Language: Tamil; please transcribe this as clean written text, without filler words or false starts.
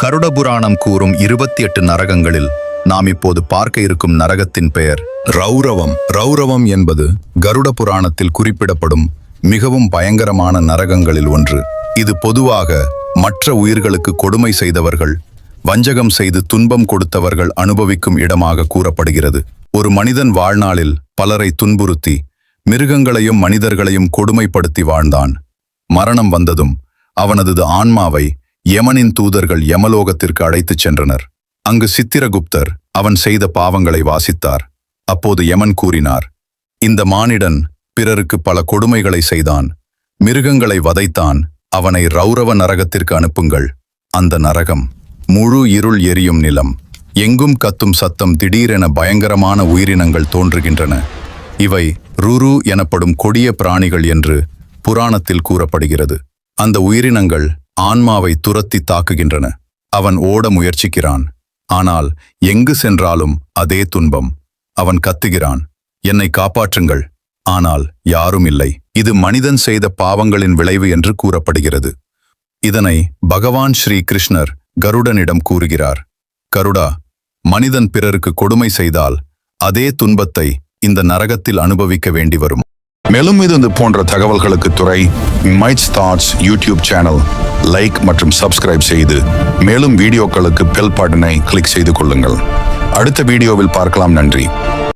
கருட புராணம் கூறும் 28 நரகங்களில் நாம் இப்போது பார்க்க இருக்கும் நரகத்தின் பெயர் ரௌரவம். ரௌரவம் என்பது கருட புராணத்தில் குறிப்பிடப்படும் மிகவும் பயங்கரமான நரகங்களில் ஒன்று. இது பொதுவாக மற்ற உயிர்களுக்கு கொடுமை செய்தவர்கள், வஞ்சகம் செய்து துன்பம் கொடுத்தவர்கள் அனுபவிக்கும் இடமாக கூறப்படுகிறது. ஒரு மனிதன் வாழ்நாளில் பலரை துன்புறுத்தி மிருகங்களையும் மனிதர்களையும் கொடுமைப்படுத்தி வாழ்ந்தான். மரணம் வந்ததும் அவனது ஆன்மாவை யமனின் தூதர்கள் யமலோகத்திற்கு அழைத்துச் சென்றனர். அங்கு சித்திரகுப்தர் அவன் செய்த பாவங்களை வாசித்தார். அப்போது யமன் கூறினார், இந்த மானிடன் பிறருக்கு பல கொடுமைகளை செய்தான், மிருகங்களை வதைத்தான், அவனை ரௌரவ நரகத்திற்கு அனுப்புங்கள். அந்த நரகம் முழு இருள் எரியும் நிலம். எங்கும் கத்தும் சத்தம், திடீரென பயங்கரமான உயிரினங்கள் தோன்றுகின்றன. இவை ருரு எனப்படும் கொடிய பிராணிகள் என்று புராணத்தில் கூறப்படுகிறது. அந்த உயிரினங்கள் ஆன்மாவை துரத்தி தாக்குகின்றன. அவன் ஓட முயற்சிக்கிறான். ஆனால் எங்கு சென்றாலும் அதே துன்பம். அவன் கத்துகிறான், என்னை காப்பாற்றுங்கள். ஆனால் யாரும் இல்லை. இது மனிதன் செய்த பாவங்களின் விளைவு என்று கூறப்படுகிறது. இதனை பகவான் ஸ்ரீ கிருஷ்ணர் கருடனிடம் கூறுகிறார். கருடா, மனிதன் பிறருக்கு கொடுமை செய்தால் அதே துன்பத்தை இந்த நரகத்தில் அனுபவிக்க வேண்டி வரும். மேலும் இது போன்ற தகவல்களுக்கு துறை mites thoughts YouTube channel like மற்றும் சப்ஸ்கிரைப் செய்து மேலும் வீடியோக்களுக்கு பெல் பட்டனை கிளிக் செய்து கொள்ளுங்கள். அடுத்த வீடியோவில் பார்க்கலாம். நன்றி.